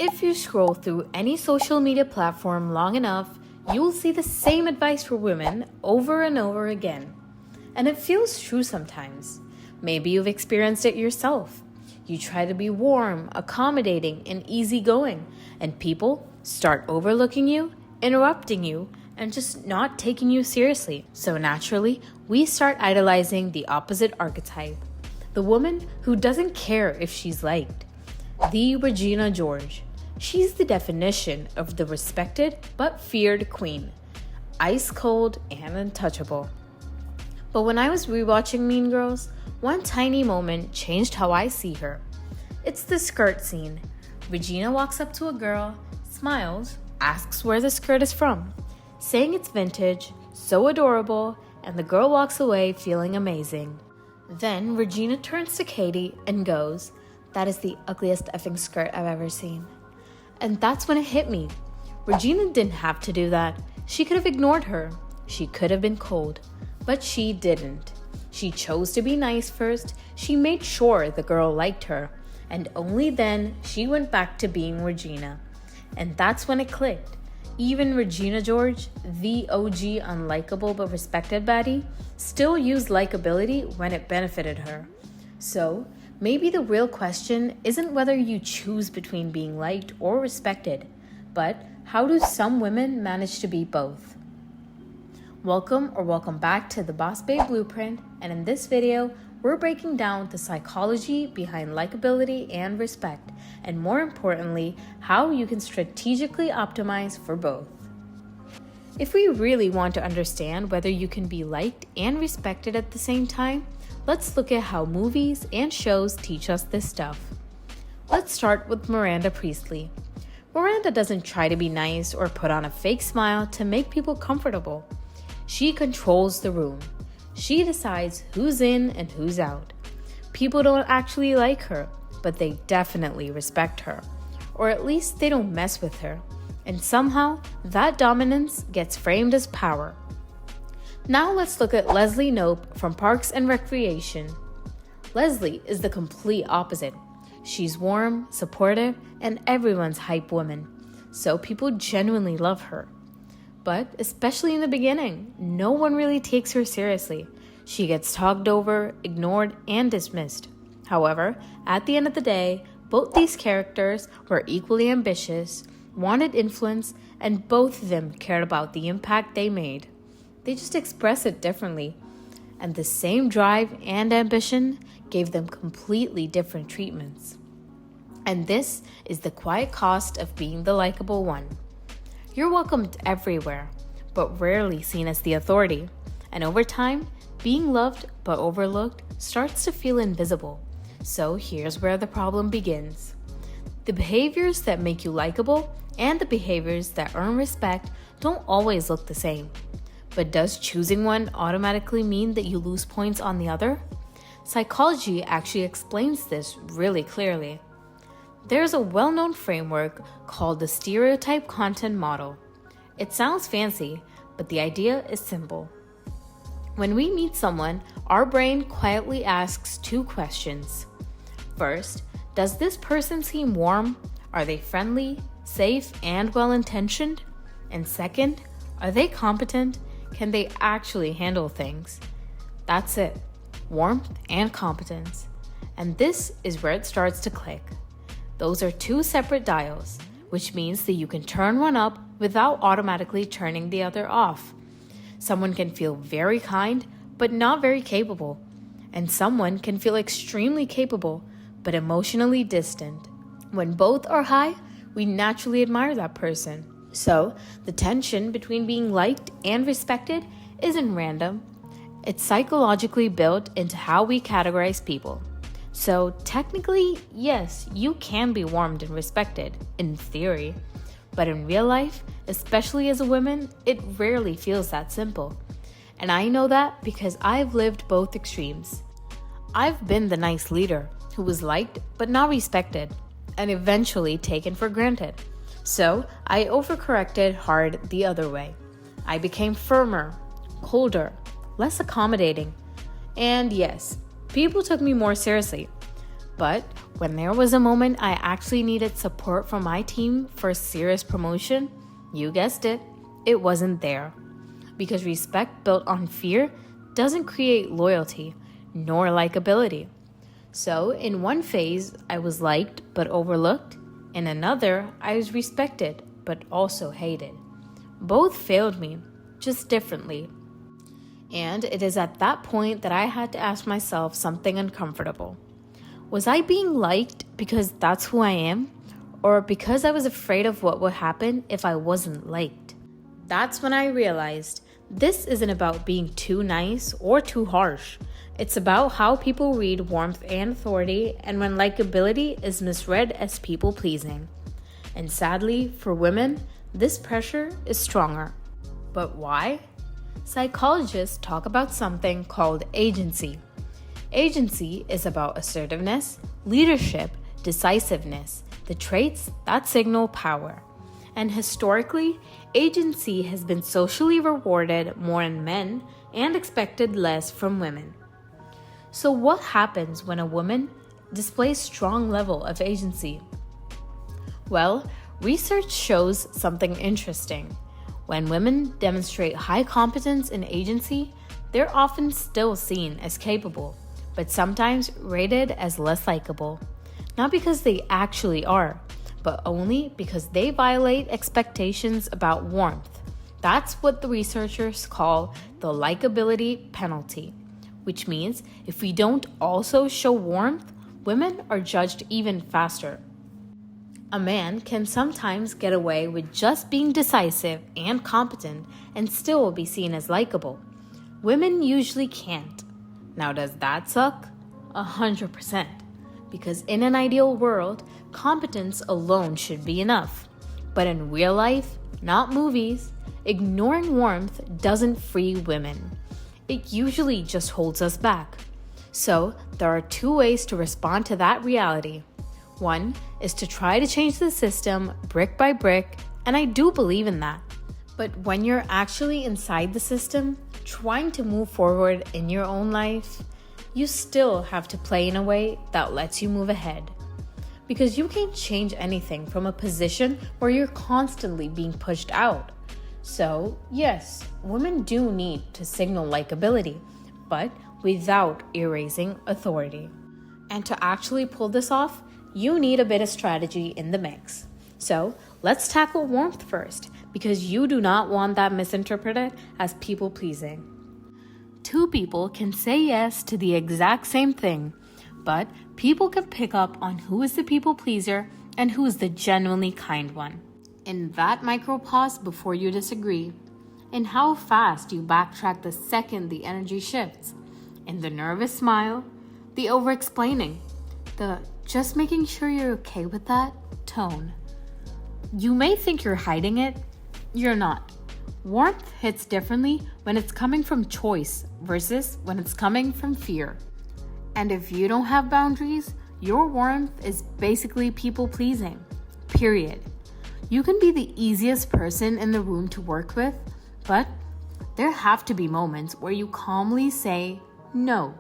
If you scroll through any social media platform long enough, you will see the same advice for women over and over again. And it feels true sometimes. Maybe you've experienced it yourself. You try to be warm, accommodating, and easygoing, and people start overlooking you, interrupting you, and just not taking you seriously. So naturally, we start idolizing the opposite archetype, the woman who doesn't care if she's liked. The Regina George. She's the definition of the respected but feared queen. Ice cold and untouchable. But when I was rewatching Mean Girls, one tiny moment changed how I see her. It's the skirt scene. Regina walks up to a girl, smiles, asks where the skirt is from, saying it's vintage, so adorable, and the girl walks away feeling amazing. Then Regina turns to Katie and goes, "That is the ugliest effing skirt I've ever seen." And that's when it hit me. Regina didn't have to do that. She could have ignored her. She could have been cold. But she didn't. She chose to be nice first. She made sure the girl liked her. And only then she went back to being Regina. And that's when it clicked. Even Regina George, the OG unlikable but respected baddie, still used likability when it benefited her. So, maybe the real question isn't whether you choose between being liked or respected, but how do some women manage to be both? Welcome back to the Boss Babe Blueprint, and in this video, we're breaking down the psychology behind likability and respect, and more importantly, how you can strategically optimize for both. If we really want to understand whether you can be liked and respected at the same time, let's look at how movies and shows teach us this stuff. Let's start with Miranda Priestly. Miranda doesn't try to be nice or put on a fake smile to make people comfortable. She controls the room. She decides who's in and who's out. People don't actually like her, but they definitely respect her. Or at least they don't mess with her. And somehow, that dominance gets framed as power. Now let's look at Leslie Knope from Parks and Recreation. Leslie is the complete opposite. She's warm, supportive, and everyone's hype woman. So people genuinely love her. But especially in the beginning, no one really takes her seriously. She gets talked over, ignored, and dismissed. However, at the end of the day, both these characters were equally ambitious, wanted influence, and both of them cared about the impact they made. They just express it differently. And the same drive and ambition gave them completely different treatments. And this is the quiet cost of being the likable one. You're welcomed everywhere, but rarely seen as the authority. And over time, being loved but overlooked starts to feel invisible. So here's where the problem begins. The behaviors that make you likable and the behaviors that earn respect don't always look the same. But does choosing one automatically mean that you lose points on the other? Psychology actually explains this really clearly. There's a well-known framework called the Stereotype Content Model. It sounds fancy, but the idea is simple. When we meet someone, our brain quietly asks two questions. First, does this person seem warm? Are they friendly, safe, and well-intentioned? And second, are they competent? Can they actually handle things? That's it. Warmth and competence. And this is where it starts to click. Those are two separate dials, which means that you can turn one up without automatically turning the other off. Someone can feel very kind, but not very capable. And someone can feel extremely capable, but emotionally distant. When both are high, we naturally admire that person. So, the tension between being liked and respected isn't random. It's psychologically built into how we categorize people. So, technically, yes, you can be warmed and respected, in theory. But in real life, especially as a woman, it rarely feels that simple. And I know that because I've lived both extremes. I've been the nice leader who was liked but not respected, and eventually taken for granted. So I overcorrected hard the other way. I became firmer, colder, less accommodating. And yes, people took me more seriously. But when there was a moment I actually needed support from my team for a serious promotion, you guessed it, it wasn't there. Because respect built on fear doesn't create loyalty, nor likability. So in one phase, I was liked but overlooked. In another, I was respected but also hated. Both failed me, just differently. And it is at that point that I had to ask myself something uncomfortable. Was I being liked because that's who I am? Or because I was afraid of what would happen if I wasn't liked? That's when I realized this isn't about being too nice or too harsh. It's about how people read warmth and authority, and when likability is misread as people-pleasing. And sadly, for women, this pressure is stronger. But why? Psychologists talk about something called agency. Agency is about assertiveness, leadership, decisiveness, the traits that signal power. And historically, agency has been socially rewarded more in men and expected less from women. So what happens when a woman displays strong level of agency? Well, research shows something interesting. When women demonstrate high competence and agency, they're often still seen as capable, but sometimes rated as less likable. Not because they actually are, but only because they violate expectations about warmth. That's what the researchers call the likability penalty, which means if we don't also show warmth, women are judged even faster. A man can sometimes get away with just being decisive and competent and still be seen as likable. Women usually can't. Now, does that suck? 100%. Because in an ideal world, competence alone should be enough. But in real life, not movies, ignoring warmth doesn't free women. It usually just holds us back. So, there are two ways to respond to that reality. One is to try to change the system brick by brick, and I do believe in that. But when you're actually inside the system, trying to move forward in your own life, you still have to play in a way that lets you move ahead. Because you can't change anything from a position where you're constantly being pushed out. So, yes, women do need to signal likability, but without erasing authority. And to actually pull this off, you need a bit of strategy in the mix. So, let's tackle warmth first, because you do not want that misinterpreted as people-pleasing. Two people can say yes to the exact same thing, but people can pick up on who is the people-pleaser and who is the genuinely kind one. In that micro pause before you disagree, in how fast you backtrack the second the energy shifts, in the nervous smile, the over-explaining, the just making sure you're okay with that tone. You may think you're hiding it, you're not. Warmth hits differently when it's coming from choice versus when it's coming from fear. And if you don't have boundaries, your warmth is basically people-pleasing, period. You can be the easiest person in the room to work with, but there have to be moments where you calmly say no,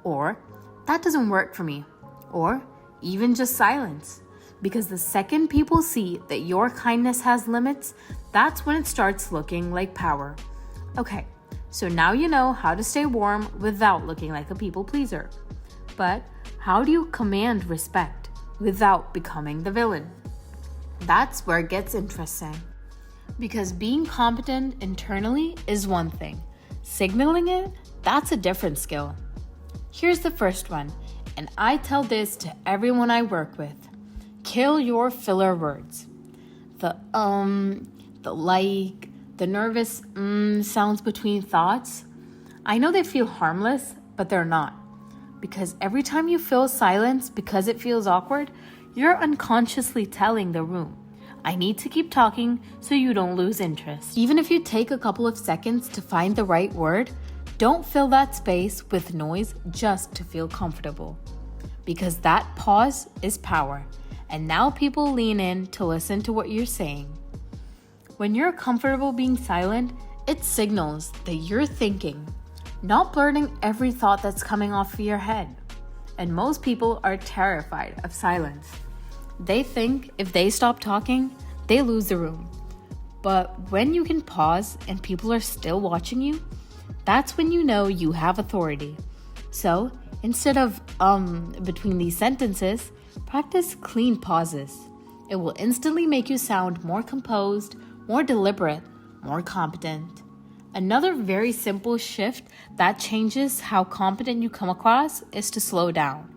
or that doesn't work for me, or even just silence. Because the second people see that your kindness has limits, that's when it starts looking like power. Okay, so now you know how to stay warm without looking like a people pleaser. But how do you command respect without becoming the villain? That's where it gets interesting. Because being competent internally is one thing. Signaling it, that's a different skill. Here's the first one, and I tell this to everyone I work with. Kill your filler words. The like, the nervous sounds between thoughts. I know they feel harmless, but they're not. Because every time you feel silence because it feels awkward, you're unconsciously telling the room, I need to keep talking so you don't lose interest. Even if you take a couple of seconds to find the right word, don't fill that space with noise just to feel comfortable. Because that pause is power. And now people lean in to listen to what you're saying. When you're comfortable being silent, it signals that you're thinking, not blurting every thought that's coming off of your head. and most people are terrified of silence. They think if they stop talking, they lose the room. But when you can pause and people are still watching you, that's when you know you have authority. So instead of between these sentences, practice clean pauses. It will instantly make you sound more composed, more deliberate, more competent. Another very simple shift that changes how competent you come across is to slow down.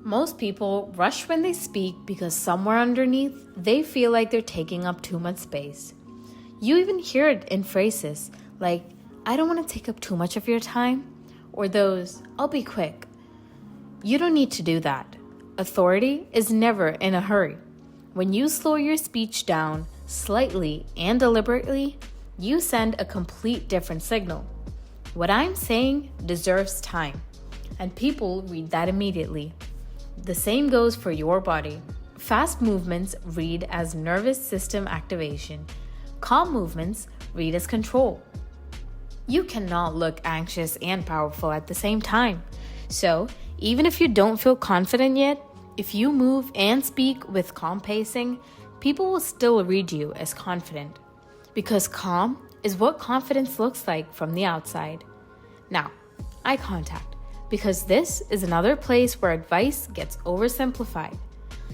Most people rush when they speak because somewhere underneath, they feel like they're taking up too much space. You even hear it in phrases like, "I don't want to take up too much of your time," or those, "I'll be quick." You don't need to do that. Authority is never in a hurry. When you slow your speech down slightly and deliberately, you send a complete different signal. What I'm saying deserves time, and people read that immediately. The same goes for your body. Fast movements read as nervous system activation. Calm movements read as control. You cannot look anxious and powerful at the same time. So, even if you don't feel confident yet, if you move and speak with calm pacing, people will still read you as confident. Because calm is what confidence looks like from the outside. Now, eye contact, because this is another place where advice gets oversimplified.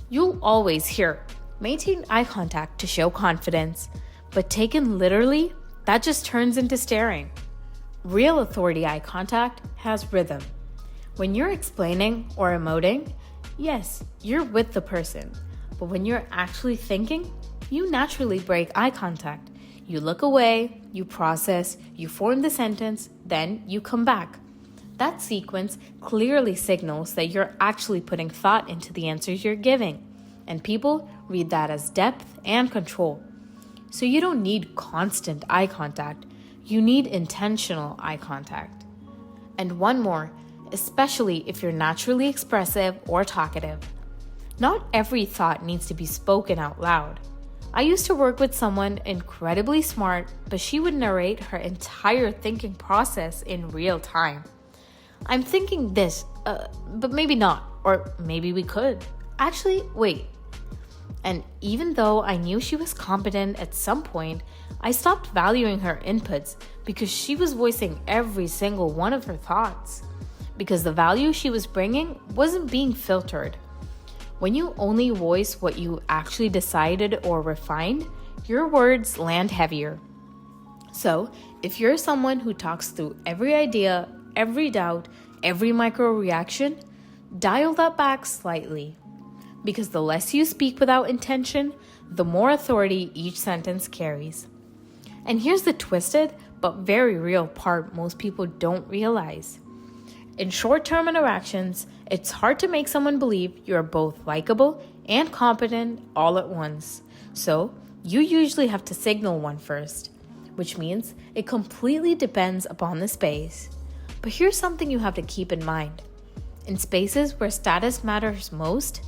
You'll always hear, maintain eye contact to show confidence, but taken literally, that just turns into staring. Real authority eye contact has rhythm. When you're explaining or emoting, yes, you're with the person, but when you're actually thinking, you naturally break eye contact. You look away, you process, you form the sentence, then you come back. That sequence clearly signals that you're actually putting thought into the answers you're giving, and people read that as depth and control. So you don't need constant eye contact, you need intentional eye contact. And one more, especially if you're naturally expressive or talkative. Not every thought needs to be spoken out loud. I used to work with someone incredibly smart, but she would narrate her entire thinking process in real time. "I'm thinking this, but maybe not, or maybe we could. Actually, wait." And even though I knew she was competent at some point, I stopped valuing her inputs because she was voicing every single one of her thoughts. Because the value she was bringing wasn't being filtered. When you only voice what you actually decided or refined, your words land heavier. So, if you're someone who talks through every idea, every doubt, every micro reaction, dial that back slightly. Because the less you speak without intention, the more authority each sentence carries. And here's the twisted but very real part most people don't realize. In short-term interactions, it's hard to make someone believe you're both likable and competent all at once. So, you usually have to signal one first, which means it completely depends upon the space. But here's something you have to keep in mind. In spaces where status matters most,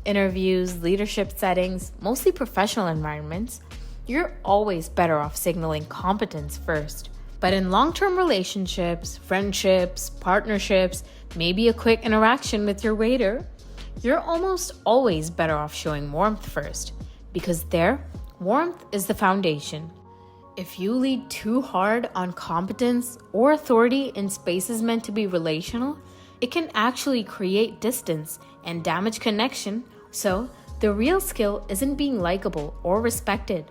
interviews, leadership settings, mostly professional environments, you're always better off signaling competence first. But in long-term relationships, friendships, partnerships, maybe a quick interaction with your waiter, you're almost always better off showing warmth first, because there, warmth is the foundation. If you lead too hard on competence or authority in spaces meant to be relational, it can actually create distance and damage connection. So, the real skill isn't being likable or respected.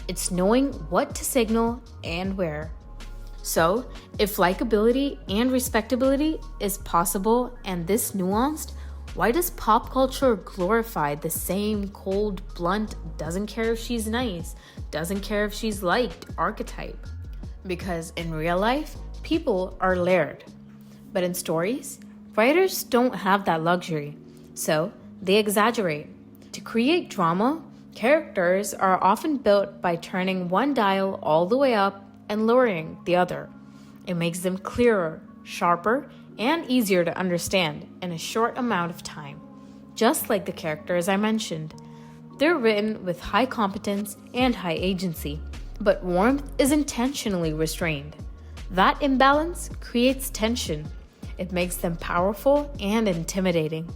It's knowing what to signal and where. So, if likability and respectability is possible and this nuanced, why does pop culture glorify the same cold, blunt, doesn't care if she's nice, doesn't care if she's liked archetype? Because in real life, people are layered. But in stories, writers don't have that luxury, so they exaggerate. To create drama, characters are often built by turning one dial all the way up and lowering the other. It makes them clearer, sharper, and easier to understand in a short amount of time. Just like the characters I mentioned. They're written with high competence and high agency, but warmth is intentionally restrained. That imbalance creates tension, It makes them powerful and intimidating.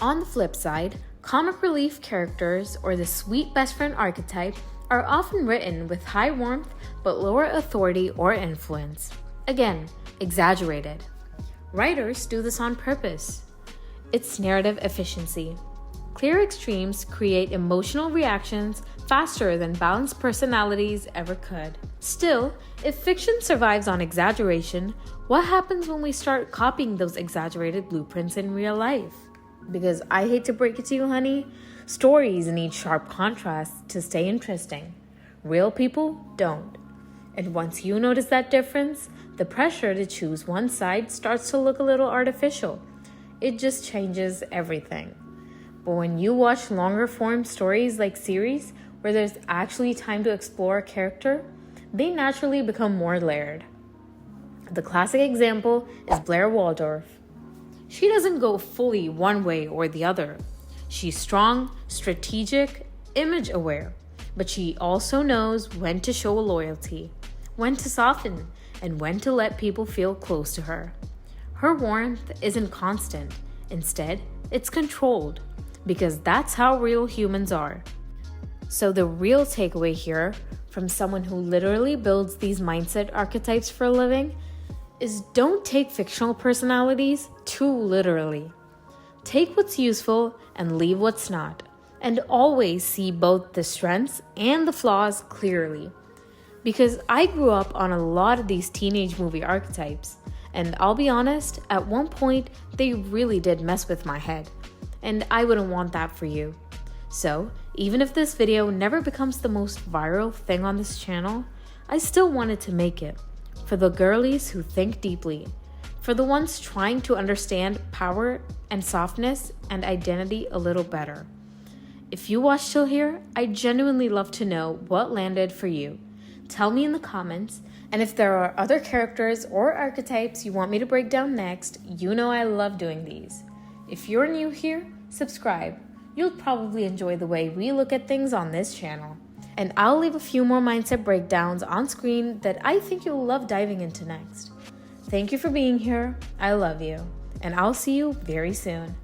On the flip side, comic relief characters or the sweet best friend archetype are often written with high warmth but lower authority or influence. Again, exaggerated. Writers do this on purpose. It's narrative efficiency. Clear extremes create emotional reactions faster than balanced personalities ever could. Still, if fiction survives on exaggeration, what happens when we start copying those exaggerated blueprints in real life? Because I hate to break it to you, honey, stories need sharp contrasts to stay interesting. Real people don't. And once you notice that difference, the pressure to choose one side starts to look a little artificial. It just changes everything. But when you watch longer form stories like series, where there's actually time to explore a character, they naturally become more layered. The classic example is Blair Waldorf. She doesn't go fully one way or the other. She's strong, strategic, image aware, but she also knows when to show loyalty, when to soften, and when to let people feel close to her. Her warmth isn't constant. Instead, it's controlled, because that's how real humans are. So the real takeaway here, from someone who literally builds these mindset archetypes for a living, is don't take fictional personalities too literally. Take what's useful and leave what's not, and always see both the strengths and the flaws clearly. Because I grew up on a lot of these teenage movie archetypes, and I'll be honest, at one point they really did mess with my head, and I wouldn't want that for you. So, even if this video never becomes the most viral thing on this channel, I still wanted to make it. For the girlies who think deeply, for the ones trying to understand power and softness and identity a little better. If you watched till here, I'd genuinely love to know what landed for you. Tell me in the comments, and if there are other characters or archetypes you want me to break down next, you know I love doing these. If you're new here, subscribe. You'll probably enjoy the way we look at things on this channel. And I'll leave a few more mindset breakdowns on screen that I think you'll love diving into next. Thank you for being here. I love you. And I'll see you very soon.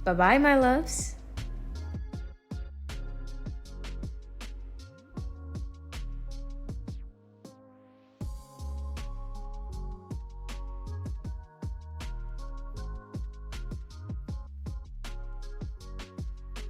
Bye-bye, my loves.